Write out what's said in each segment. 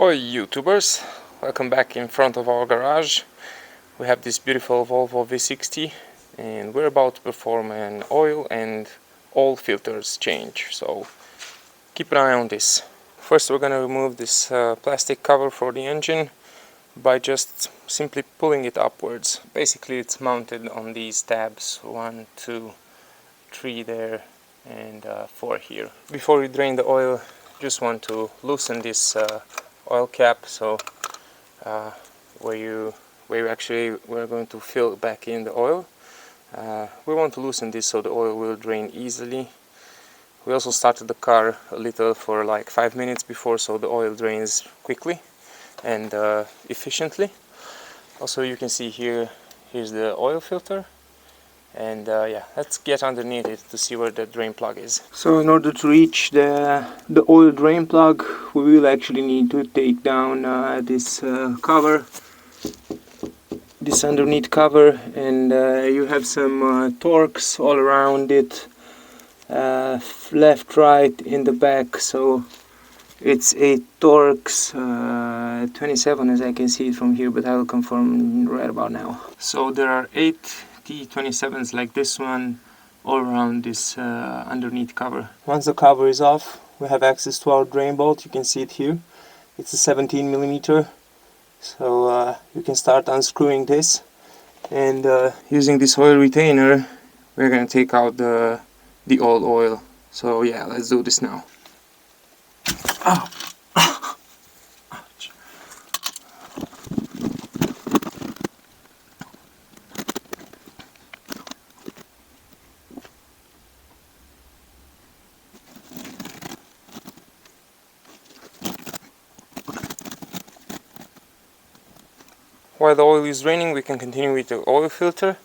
Oi YouTubers, welcome back in front of our garage. We have this beautiful Volvo V60 and we're about to perform an oil and all filters change, so keep an eye on this. First we're going to remove this plastic cover for the engine by just simply pulling it upwards. Basically it's mounted on these tabs, 1, 2, 3 there and 4 here. Before we drain the oil, just want to loosen this oil cap, so where we're going to fill back in the oil. We want to loosen this so the oil will drain easily. We also started the car a little for like 5 minutes before, so the oil drains quickly and efficiently. Also you can see here's the oil filter. And yeah, let's get underneath it to see where the drain plug is. So in order to reach the oil drain plug, we will actually need to take down this cover, this underneath cover, and you have some Torx all around it, left, right, in the back. So it's a Torx 27 as I can see it from here, but I will confirm right about now. So there are 8 T27s like this one all around this underneath cover. Once the cover is off, we have access to our drain bolt. You can see it here. It's a 17mm, so you can start unscrewing this, and using this oil retainer we're going to take out the old oil. So yeah, let's do this now. Oh. While the oil is draining, we can continue with the oil filter.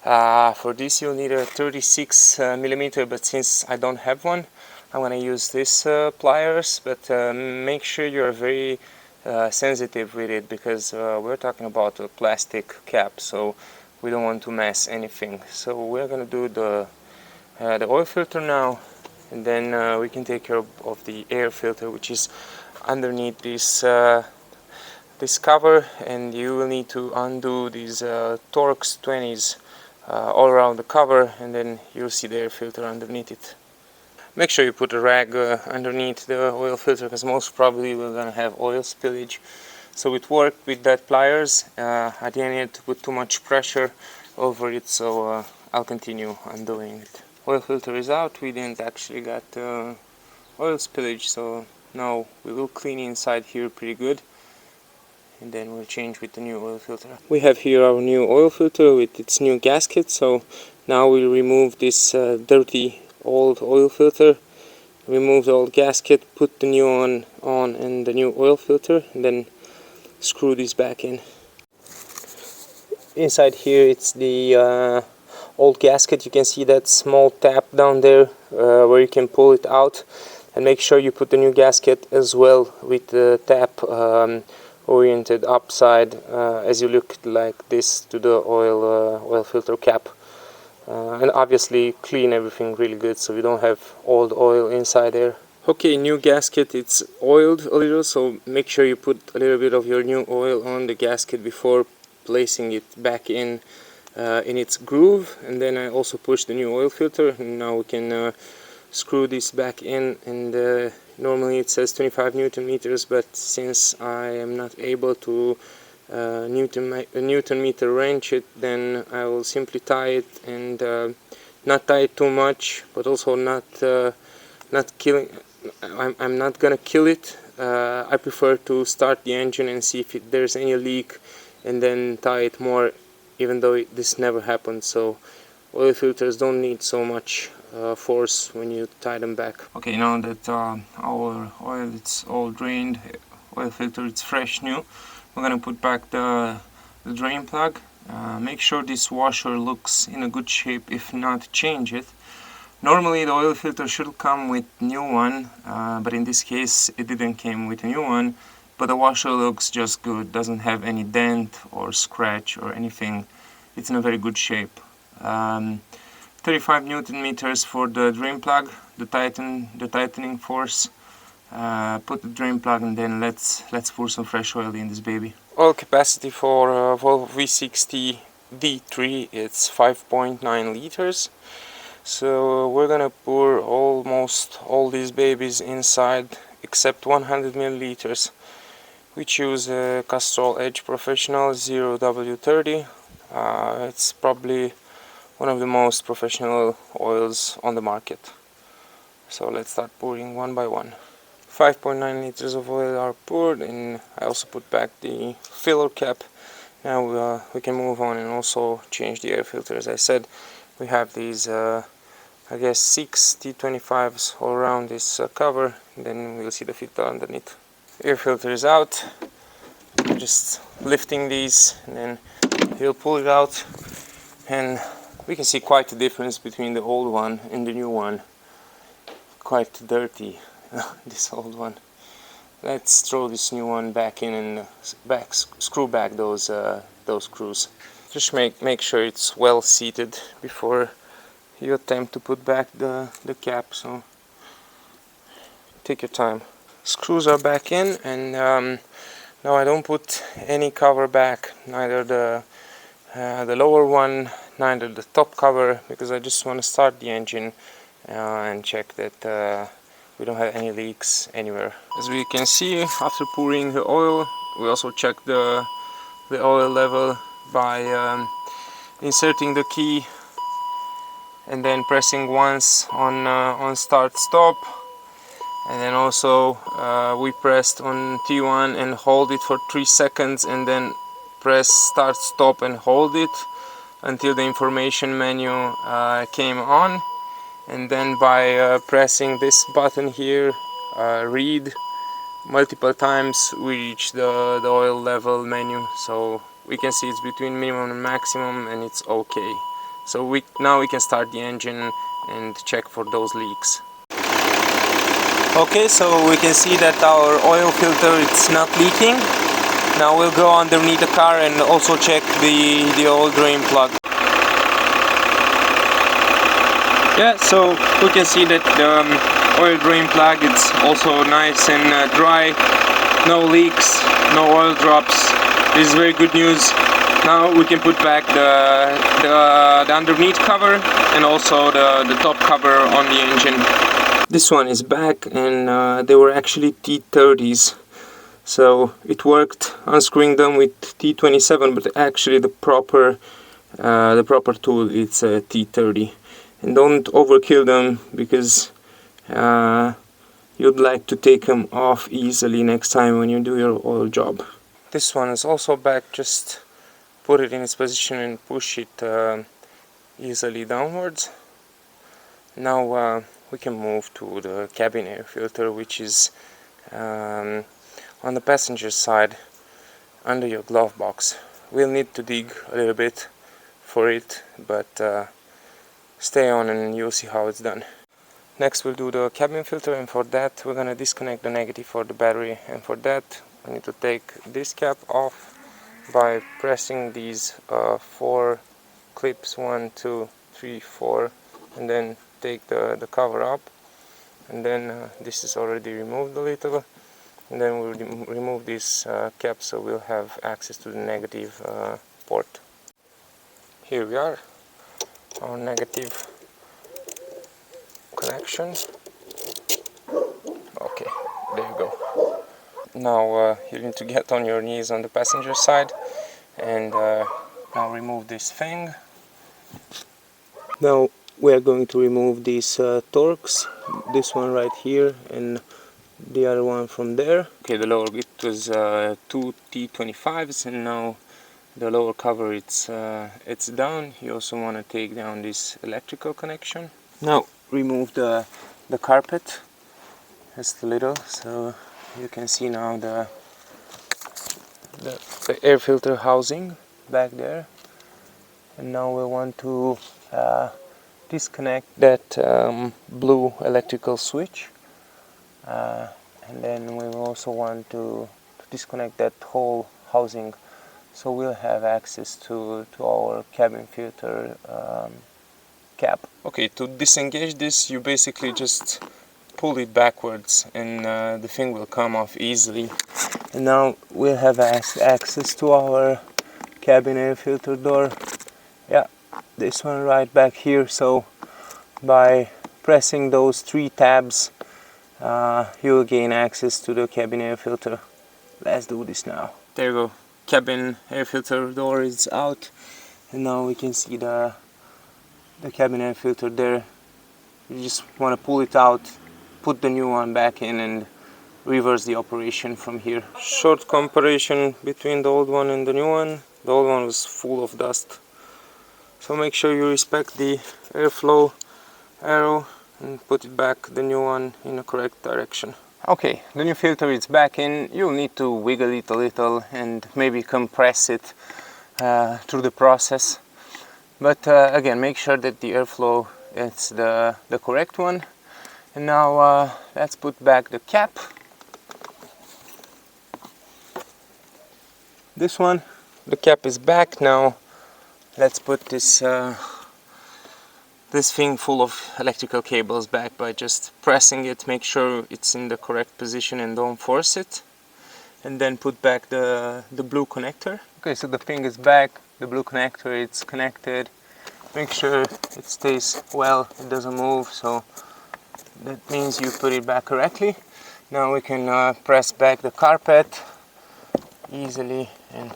For this you'll need a 36mm, but since I don't have one, I'm going to use this pliers, but make sure you're very sensitive with it, because we're talking about a plastic cap, so we don't want to mess anything. So we're going to do the oil filter now, and then we can take care of the air filter, which is underneath this cover, and you will need to undo these Torx 20s all around the cover, and then you'll see the air filter underneath it. Make sure you put a rag underneath the oil filter, because most probably we're gonna have oil spillage. So it worked with that pliers. I didn't need to put too much pressure over it, so I'll continue undoing it. Oil filter is out. We didn't actually get oil spillage, so now we will clean inside here pretty good, and then we'll change with the new oil filter. We have here our new oil filter with its new gasket, so now we'll remove this dirty old oil filter, remove the old gasket, put the new one on and the new oil filter, and then screw this back in. Inside here it's the old gasket. You can see that small tap down there where you can pull it out, and make sure you put the new gasket as well with the tap oriented upside as you look like this to the oil filter cap, and obviously clean everything really good so we don't have old oil inside there. Okay, new gasket, it's oiled a little, so make sure you put a little bit of your new oil on the gasket before placing it back in its groove. And then I also pushed the new oil filter, and now we can screw this back in, and normally it says 25 Newton meters, but since I am not able to Newton meter wrench it, then I will simply tie it, and not tie it too much, but also not killing. I'm not gonna kill it. I prefer to start the engine and see if there's any leak, and then tie it more, even though this never happened. So oil filters don't need so much force when you tie them back. Okay, now that our oil it's all drained, oil filter it's fresh new, we're gonna put back the drain plug. Make sure this washer looks in a good shape. If not, change it. Normally the oil filter should come with new one, but in this case it didn't come with a new one, but the washer looks just good, doesn't have any dent or scratch or anything. It's in a very good shape. 35 Newton meters for the drain plug, the tightening force, put the drain plug, and then let's pour some fresh oil in this baby. Oil capacity for Volvo V60 D3, it's 5.9 liters. So we're gonna pour almost all these babies inside except 100 milliliters. We choose Castrol Edge Professional 0W30. It's probably one of the most professional oils on the market. So let's start pouring one by one. 5.9 liters of oil are poured, and I also put back the filler cap. Now we can move on and also change the air filter. As I said, we have these I guess 6 T25s all around this cover, and then we'll see the filter underneath. Air filter is out. I'm just lifting these, and then he'll pull it out, and we can see quite a difference between the old one and the new one. Quite dirty, this old one. Let's throw this new one back in and screw back those screws. Just make sure it's well seated before you attempt to put back the cap, so take your time. Screws are back in, and now I don't put any cover back, neither the lower one, neither the top cover, because I just want to start the engine and check that we don't have any leaks anywhere. As we can see, after pouring the oil, we also check the oil level by inserting the key and then pressing once on start stop, and then also we pressed on T1 and hold it for 3 seconds, and then press start stop and hold it until the information menu came on, and then by pressing this button here, read, multiple times, we reach the oil level menu. So we can see it's between minimum and maximum, and it's okay. So now we can start the engine and check for those leaks. Okay, so we can see that our oil filter, it's not leaking. Now we'll go underneath the car and also check the oil drain plug. Yeah, so we can see that the oil drain plug, it's also nice and dry. No leaks, no oil drops. This is very good news. Now we can put back the underneath cover and also the top cover on the engine. This one is back, and they were actually T30s, so it worked unscrewing them with T27, but actually the proper tool is T30. And don't overkill them, because you'd like to take them off easily next time when you do your oil job. This one is also back. Just put it in its position and push it easily downwards. Now we can move to the cabin air filter, which is on the passenger side under your glove box. We'll need to dig a little bit for it, but stay on and you'll see how it's done. Next we'll do the cabin filter, and for that we're gonna disconnect the negative for the battery, and for that we need to take this cap off by pressing these 4 clips, 1, 2, 3, 4, and then take the cover up, and then this is already removed a little, and then we'll remove this cap so we'll have access to the negative port. Here we are, our negative connection. Okay, there you go. Now you need to get on your knees on the passenger side and now remove this thing. Now we are going to remove these torques, this one right here and the other one from there. Okay, the lower bit was 2 T25s, and now the lower cover it's down. You also want to take down this electrical connection. Now remove the carpet just a little, so you can see now the air filter housing back there. And now we want to disconnect that blue electrical switch, and then we also want to disconnect that whole housing, so we'll have access to our cabin filter cap. Okay, to disengage this, you basically just pull it backwards and the thing will come off easily. And now we'll have access to our cabin air filter door. Yeah, this one right back here. So by pressing those 3 tabs, you'll gain access to the cabin air filter. Let's do this now. There you go. Cabin air filter door is out, and now we can see the cabin air filter there. You just want to pull it out, put the new one back in, and reverse the operation from here. Short comparison between the old one and the new one. The old one was full of dust, so make sure you respect the airflow arrow and put it back, the new one, in the correct direction. Okay, the new filter is back in. You'll need to wiggle it a little and maybe compress it through the process. But again, make sure that the airflow is the correct one. And now let's put back the cap. This one, the cap is back now. Let's put this this thing full of electrical cables back by just pressing it. Make sure it's in the correct position and don't force it. And then put back the blue connector. Okay, so the thing is back, the blue connector, it's connected. Make sure it stays well, it doesn't move, so that means you put it back correctly. Now we can press back the carpet easily and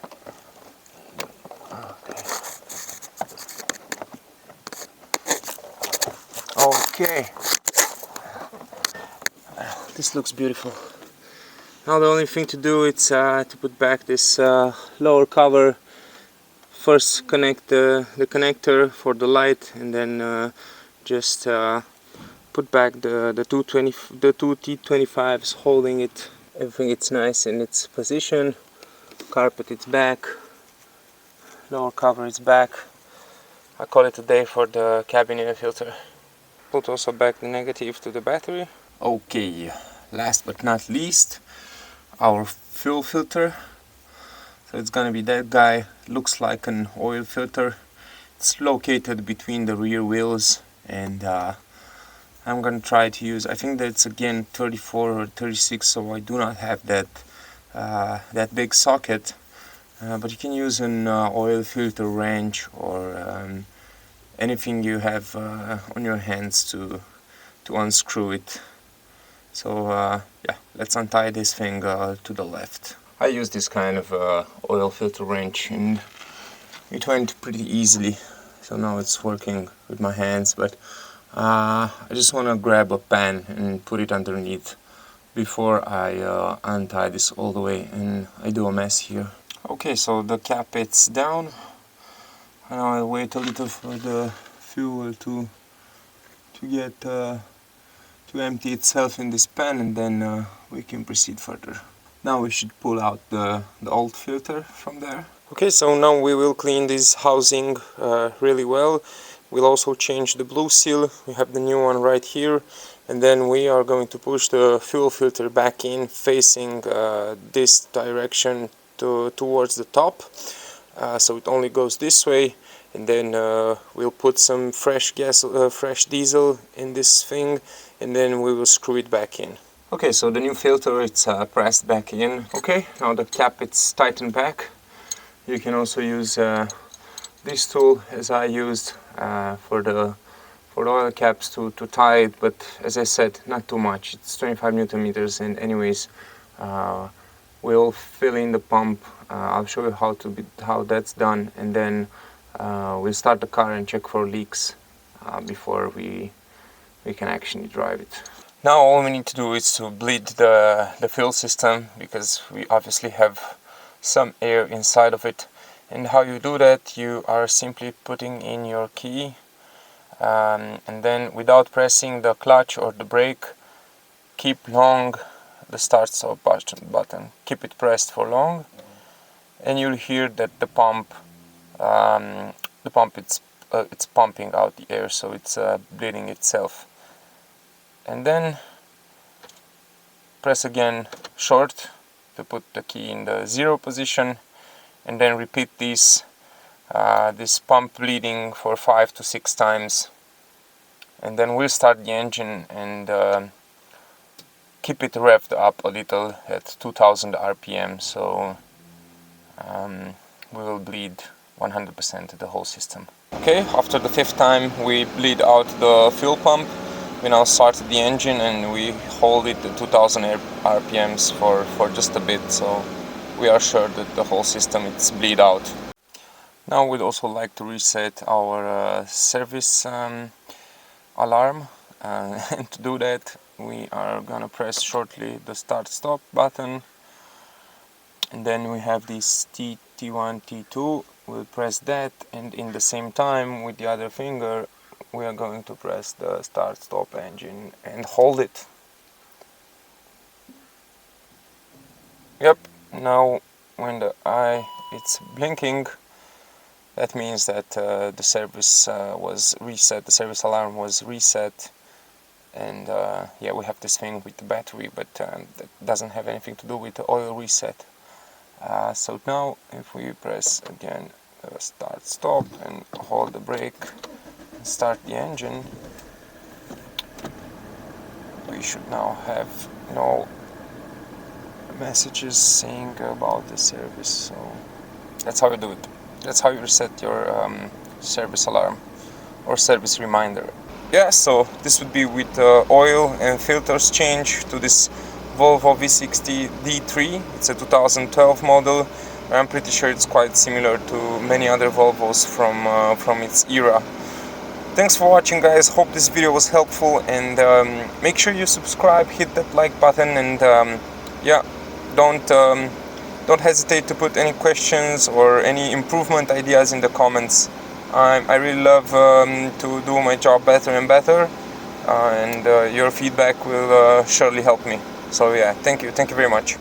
okay. This looks beautiful. Now the only thing to do is to put back this lower cover. First connect the connector for the light, and then just put back the two T25s, holding it. Everything is nice in its position. Carpet is back. Lower cover is back. I call it a day for the cabin air filter. Put also back the negative to the battery. Okay, last but not least, our fuel filter. So it's gonna be that guy. Looks like an oil filter. It's located between the rear wheels, and I'm gonna try to use, I think that's again 34 or 36, so I do not have that that big socket, but you can use an oil filter wrench or anything you have on your hands to unscrew it. So yeah, let's untie this thing to the left. I use this kind of oil filter wrench, and it went pretty easily, so now it's working with my hands. But I just want to grab a pan and put it underneath before I untie this all the way, and I do a mess here. Okay, so the cap is down, and I'll wait a little for the fuel to get to empty itself in this pan, and then we can proceed further. Now we should pull out the old filter from there. Okay, so now we will clean this housing really well. We'll also change the blue seal. We have the new one right here, and then we are going to push the fuel filter back in, facing this direction towards the top. So it only goes this way, and then we'll put some fresh diesel in this thing, and then we will screw it back in. Okay, so the new filter, it's pressed back in. Okay, now the cap it's tightened back. You can also use this tool as I used for the oil caps to tie it, but as I said, not too much. It's 25 Newton meters, and anyways, we'll fill in the pump. I'll show you how that's done, and then we'll start the car and check for leaks before we can actually drive it. Now all we need to do is to bleed the fuel system, because we obviously have some air inside of it. And how you do that, you are simply putting in your key, and then without pressing the clutch or the brake, keep long the start-stop button. Keep it pressed for long, and you'll hear that the pump it's pumping out the air, so it's bleeding itself. And then press again short to put the key in the 0 position, and then repeat this pump bleeding for 5 to 6 times, and then we'll start the engine and keep it revved up a little at 2000 RPM, so we will bleed 100% the whole system. Okay, after the 5th time we bleed out the fuel pump. We now start the engine and we hold it at 2000 RPMs for just a bit, so we are sure that the whole system is bleed out. Now we'd also like to reset our service alarm, and to do that we are gonna press shortly the start stop button, and then we have this T1, T2. We'll press that, and in the same time with the other finger we are going to press the start stop engine and hold it. Yep, now when the eye it's blinking, that means that the service was reset, the service alarm was reset. And yeah, we have this thing with the battery, but that doesn't have anything to do with the oil reset. So now if we press again start stop and hold the brake and start the engine, we should now have no messages saying about the service. So that's how you do it. That's how you reset your service alarm or service reminder. Yeah, so this would be with oil and filters change to this Volvo V60 D3. It's a 2012 model. I'm pretty sure it's quite similar to many other Volvos from its era. Thanks for watching, guys. Hope this video was helpful, and make sure you subscribe, hit that like button, and yeah, don't hesitate to put any questions or any improvement ideas in the comments. I really love to do my job better and better, and your feedback will surely help me. So yeah, thank you very much.